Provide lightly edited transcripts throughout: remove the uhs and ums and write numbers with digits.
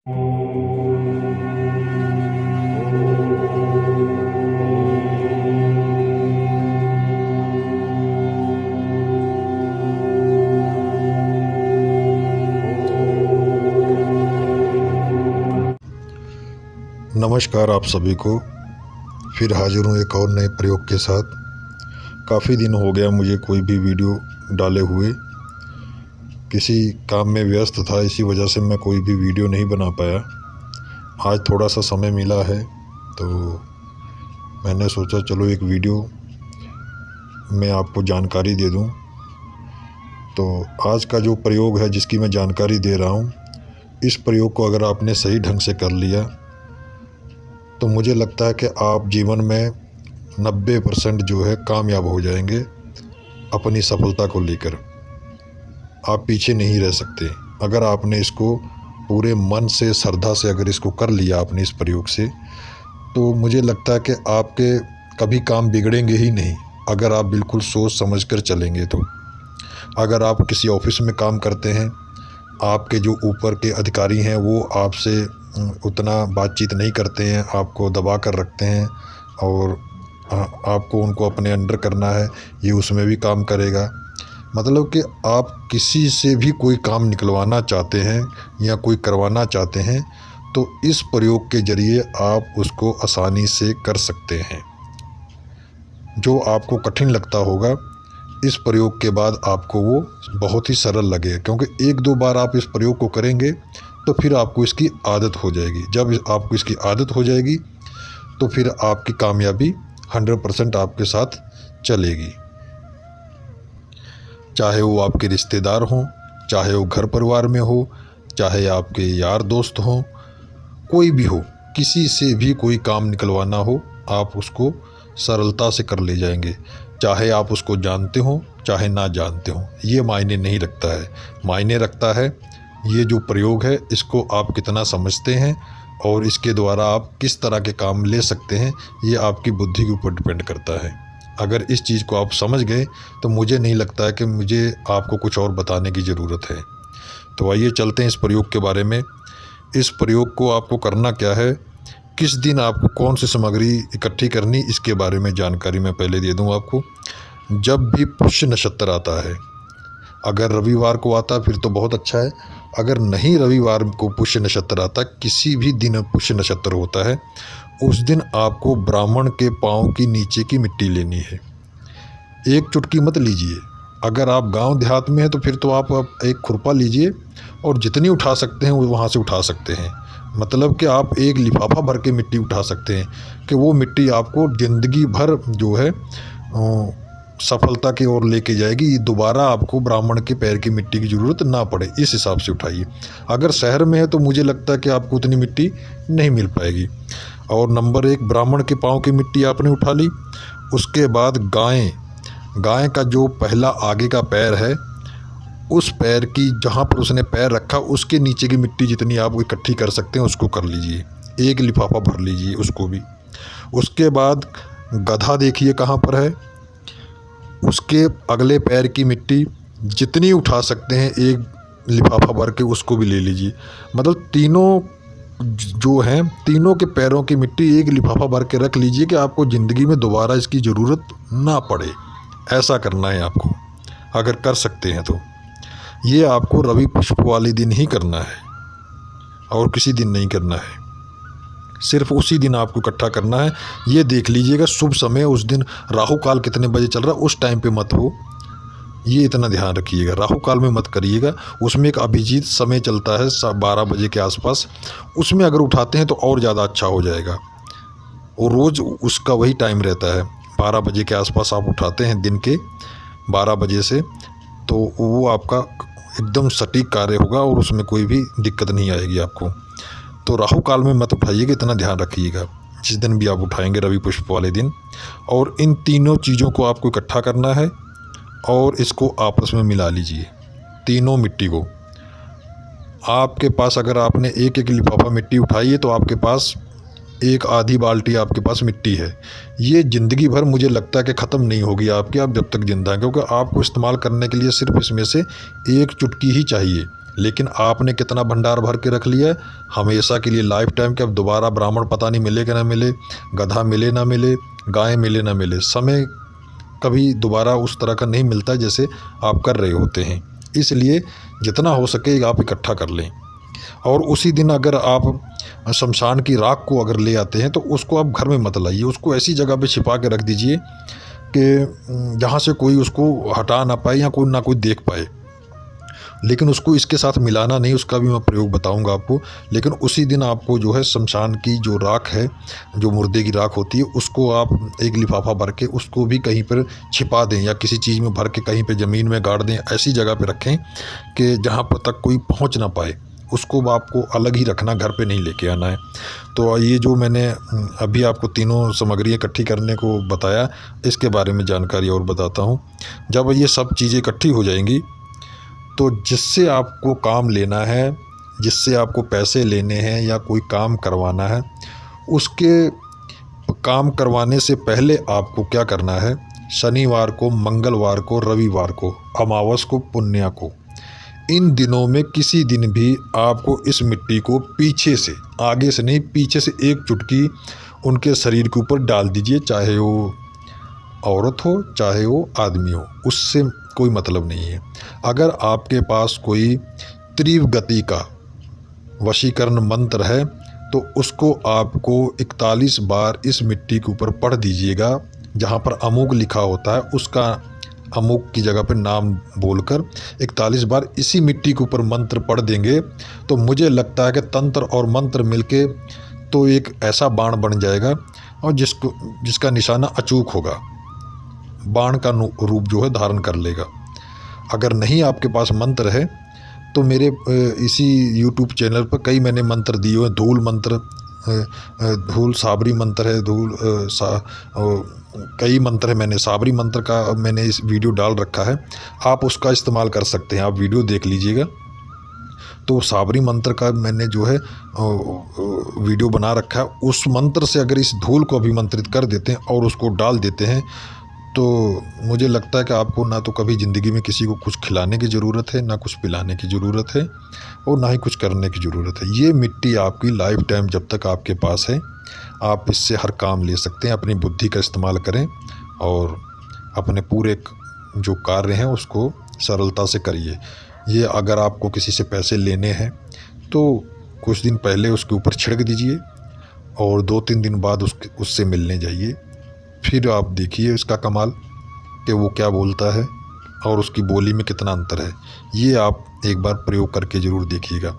नमस्कार आप सभी को। फिर हाजिर हूँ एक और नए प्रयोग के साथ। काफ़ी दिन हो गया मुझे कोई भी वीडियो डाले हुए, किसी काम में व्यस्त था, इसी वजह से मैं कोई भी वीडियो नहीं बना पाया। आज थोड़ा सा समय मिला है तो मैंने सोचा चलो एक वीडियो में आपको जानकारी दे दूं। तो आज का जो प्रयोग है जिसकी मैं जानकारी दे रहा हूं, इस प्रयोग को अगर आपने सही ढंग से कर लिया तो मुझे लगता है कि आप जीवन में 90% जो है कामयाब हो जाएंगे। अपनी सफलता को लेकर आप पीछे नहीं रह सकते। अगर आपने इसको पूरे मन से, श्रद्धा से अगर इसको कर लिया आपने इस प्रयोग से, तो मुझे लगता है कि आपके कभी काम बिगड़ेंगे ही नहीं, अगर आप बिल्कुल सोच समझ कर चलेंगे तो। अगर आप किसी ऑफिस में काम करते हैं, आपके जो ऊपर के अधिकारी हैं वो आपसे उतना बातचीत नहीं करते हैं, आपको दबा कर रखते हैं और आपको उनको अपने अंडर करना है, ये उसमें भी काम करेगा। मतलब कि आप किसी से भी कोई काम निकलवाना चाहते हैं या कोई करवाना चाहते हैं तो इस प्रयोग के ज़रिए आप उसको आसानी से कर सकते हैं। जो आपको कठिन लगता होगा, इस प्रयोग के बाद आपको वो बहुत ही सरल लगेगा, क्योंकि एक दो बार आप इस प्रयोग को करेंगे तो फिर आपको इसकी आदत हो जाएगी। जब आपको इसकी आदत हो जाएगी तो फिर आपकी कामयाबी 100% आपके साथ चलेगी। चाहे वो आपके रिश्तेदार हों, चाहे वो घर परिवार में हो, चाहे आपके यार दोस्त हों, कोई भी हो, किसी से भी कोई काम निकलवाना हो, आप उसको सरलता से कर ले जाएंगे। चाहे आप उसको जानते हो चाहे ना जानते हो, ये मायने नहीं रखता है। मायने रखता है ये जो प्रयोग है इसको आप कितना समझते हैं और इसके द्वारा आप किस तरह के काम ले सकते हैं, ये आपकी बुद्धि के ऊपर डिपेंड करता है। अगर इस चीज़ को आप समझ गए तो मुझे नहीं लगता है कि मुझे आपको कुछ और बताने की ज़रूरत है। तो आइए चलते हैं इस प्रयोग के बारे में। इस प्रयोग को आपको करना क्या है, किस दिन आपको कौन सी सामग्री इकट्ठी करनी, इसके बारे में जानकारी मैं पहले दे दूँ आपको। जब भी पुष्य नक्षत्र आता है, अगर रविवार को आता फिर तो बहुत अच्छा है, अगर नहीं रविवार को पुष्य नक्षत्र आता, किसी भी दिन पुष्य नक्षत्र होता है, उस दिन आपको ब्राह्मण के पाँव की नीचे की मिट्टी लेनी है। एक चुटकी मत लीजिए। अगर आप गांव देहात में हैं तो फिर तो आप एक खुरपा लीजिए और जितनी उठा सकते हैं वो वहाँ से उठा सकते हैं। मतलब कि आप एक लिफाफा भर के मिट्टी उठा सकते हैं कि वो मिट्टी आपको ज़िंदगी भर जो है सफलता की ओर लेके जाएगी। दोबारा आपको ब्राह्मण के पैर की मिट्टी की ज़रूरत ना पड़े, इस हिसाब से उठाइए। अगर शहर में है तो मुझे लगता है कि आपको उतनी मिट्टी नहीं मिल पाएगी। और नंबर 1, ब्राह्मण के पाँव की मिट्टी आपने उठा ली। उसके बाद गाय का जो पहला आगे का पैर है, उस पैर की जहाँ पर उसने पैर रखा उसके नीचे की मिट्टी जितनी आप इकट्ठी कर सकते हैं उसको कर लीजिए। एक लिफाफा भर लीजिए उसको भी। उसके बाद गधा देखिए कहाँ पर है, उसके अगले पैर की मिट्टी जितनी उठा सकते हैं एक लिफाफा भर के उसको भी ले लीजिए। मतलब तीनों जो हैं, तीनों के पैरों की मिट्टी एक लिफाफा भर के रख लीजिए कि आपको ज़िंदगी में दोबारा इसकी ज़रूरत ना पड़े। ऐसा करना है आपको, अगर कर सकते हैं तो। ये आपको रवि पुष्प वाले दिन ही करना है और किसी दिन नहीं करना है, सिर्फ उसी दिन आपको इकट्ठा करना है। ये देख लीजिएगा शुभ समय उस दिन राहु काल कितने बजे चल रहा है, उस टाइम पे मत हो, ये इतना ध्यान रखिएगा। राहु काल में मत करिएगा, उसमें एक अभिजीत समय चलता है 12 बजे के आसपास, उसमें अगर उठाते हैं तो और ज़्यादा अच्छा हो जाएगा। और रोज़ उसका वही टाइम रहता है, 12 बजे के आसपास आप उठाते हैं दिन के 12 बजे से, तो वो आपका एकदम सटीक कार्य होगा और उसमें कोई भी दिक्कत नहीं आएगी आपको। तो राहु काल में मत उठाइएगा, इतना ध्यान रखिएगा। जिस दिन भी आप उठाएंगे रवि पुष्प वाले दिन। और इन तीनों चीज़ों को आपको इकट्ठा करना है और इसको आपस में मिला लीजिए, तीनों मिट्टी को। आपके पास अगर आपने एक एक लिफाफा मिट्टी उठाई है तो आपके पास एक आधी बाल्टी आपके पास मिट्टी है। ये ज़िंदगी भर मुझे लगता है कि ख़त्म नहीं होगी आपकी, आप जब तक ज़िंदा हैं, क्योंकि आपको इस्तेमाल करने के लिए सिर्फ इसमें से एक चुटकी ही चाहिए। लेकिन आपने कितना भंडार भर के रख लिया है हमेशा के लिए, लाइफ टाइम के। अब दोबारा ब्राह्मण पता नहीं मिले कि ना मिले, गधा मिले ना मिले, गाय मिले ना मिले, समय कभी दोबारा उस तरह का नहीं मिलता जैसे आप कर रहे होते हैं। इसलिए जितना हो सके आप इकट्ठा कर लें। और उसी दिन अगर आप शमशान की राख को अगर ले आते हैं तो उसको आप घर में मत लाइए, उसको ऐसी जगह पे छिपा के रख दीजिए कि जहाँ से कोई उसको हटा ना पाए या कोई ना कोई देख पाए। लेकिन उसको इसके साथ मिलाना नहीं, उसका भी मैं प्रयोग बताऊंगा आपको। लेकिन उसी दिन आपको जो है शमशान की जो राख है, जो मुर्दे की राख होती है, उसको आप एक लिफाफा भर के उसको भी कहीं पर छिपा दें या किसी चीज़ में भर के कहीं पे ज़मीन में गाड़ दें। ऐसी जगह पे रखें कि जहाँ पर तक कोई पहुँच ना पाए। उसको आपको अलग ही रखना, घर पे नहीं लेके आना है। तो ये जो मैंने अभी आपको तीनों सामग्री इकट्ठी करने को बताया, इसके बारे में जानकारी और बताता हूँ। जब ये सब चीज़ें इकट्ठी हो जाएंगी तो जिससे आपको काम लेना है, जिससे आपको पैसे लेने हैं या कोई काम करवाना है, उसके काम करवाने से पहले आपको क्या करना है, शनिवार को, मंगलवार को, रविवार को, अमावस को, पुण्य को, इन दिनों में किसी दिन भी आपको इस मिट्टी को पीछे से, आगे से नहीं, पीछे से एक चुटकी उनके शरीर के ऊपर डाल दीजिए। चाहे वो औरत हो चाहे वो आदमी हो, उससे कोई मतलब नहीं है। अगर आपके पास कोई तीव्र गति का वशीकरण मंत्र है तो उसको आपको 41 बार इस मिट्टी के ऊपर पढ़ दीजिएगा। जहाँ पर अमुक लिखा होता है उसका अमुक की जगह पर नाम बोलकर 41 बार इसी मिट्टी के ऊपर मंत्र पढ़ देंगे तो मुझे लगता है कि तंत्र और मंत्र मिलके तो एक ऐसा बाण बन जाएगा और जिसका निशाना अचूक होगा, बाण का रूप जो है धारण कर लेगा। अगर नहीं आपके पास मंत्र है तो मेरे इसी YouTube चैनल पर कई मैंने मंत्र दिए हुए हैं। धूल मंत्र, धूल साबरी मंत्र है, कई मंत्र है, मैंने साबरी मंत्र का मैंने इस वीडियो डाल रखा है, आप उसका इस्तेमाल कर सकते हैं। आप वीडियो देख लीजिएगा। तो साबरी मंत्र का मैंने जो है वीडियो बना रखा है। उस मंत्र से अगर इस धूल को अभिमंत्रित कर देते हैं और उसको डाल देते हैं तो मुझे लगता है कि आपको ना तो कभी ज़िंदगी में किसी को कुछ खिलाने की ज़रूरत है, ना कुछ पिलाने की ज़रूरत है और ना ही कुछ करने की ज़रूरत है। ये मिट्टी आपकी लाइफ टाइम जब तक आपके पास है, आप इससे हर काम ले सकते हैं। अपनी बुद्धि का इस्तेमाल करें और अपने पूरे जो कार्य हैं उसको सरलता से करिए। ये अगर आपको किसी से पैसे लेने हैं तो कुछ दिन पहले उसके ऊपर छिड़क दीजिए और 2-3 दिन बाद उससे मिलने जाइए। फिर आप देखिए इसका कमाल कि वो क्या बोलता है और उसकी बोली में कितना अंतर है। ये आप एक बार प्रयोग करके ज़रूर देखिएगा।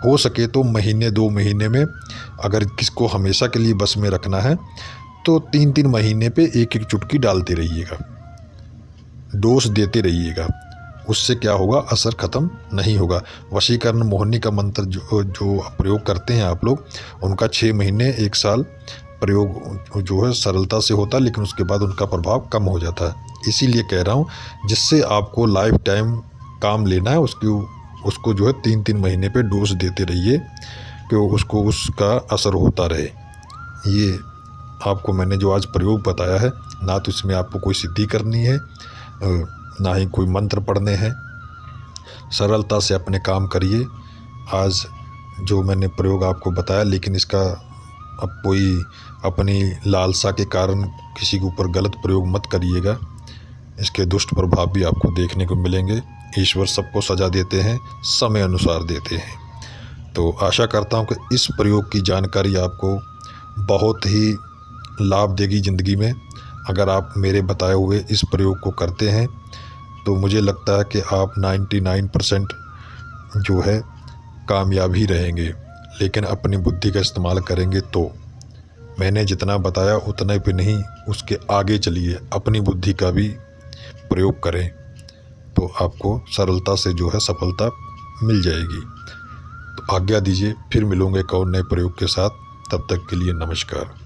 हो सके तो महीने 2 महीने में, अगर किसको हमेशा के लिए बस में रखना है तो 3-3 महीने पे एक चुटकी डालते रहिएगा, डोज देते रहिएगा। उससे क्या होगा, असर ख़त्म नहीं होगा। वशीकरण मोहिनी का मंत्र जो प्रयोग करते हैं आप लोग, उनका 6 महीने 1 साल प्रयोग जो है सरलता से होता है, लेकिन उसके बाद उनका प्रभाव कम हो जाता है। इसीलिए कह रहा हूँ, जिससे आपको लाइफ टाइम काम लेना है उसको जो है 3-3 महीने पे डोज देते रहिए कि उसको उसका असर होता रहे। ये आपको मैंने जो आज प्रयोग बताया है, ना तो इसमें आपको कोई सिद्धि करनी है ना ही कोई मंत्र पढ़ने हैं। सरलता से अपने काम करिए। आज जो मैंने प्रयोग आपको बताया, लेकिन इसका अब कोई अपनी लालसा के कारण किसी के ऊपर गलत प्रयोग मत करिएगा। इसके दुष्ट प्रभाव भी आपको देखने को मिलेंगे। ईश्वर सबको सजा देते हैं, समय अनुसार देते हैं। तो आशा करता हूं कि इस प्रयोग की जानकारी आपको बहुत ही लाभ देगी ज़िंदगी में। अगर आप मेरे बताए हुए इस प्रयोग को करते हैं तो मुझे लगता है कि आप 99% जो है कामयाब ही रहेंगे। लेकिन अपनी बुद्धि का इस्तेमाल करेंगे तो। मैंने जितना बताया उतने पे नहीं, उसके आगे चलिए, अपनी बुद्धि का भी प्रयोग करें तो आपको सरलता से जो है सफलता मिल जाएगी। तो आज्ञा दीजिए, फिर मिलूँगे एक और नए प्रयोग के साथ। तब तक के लिए नमस्कार।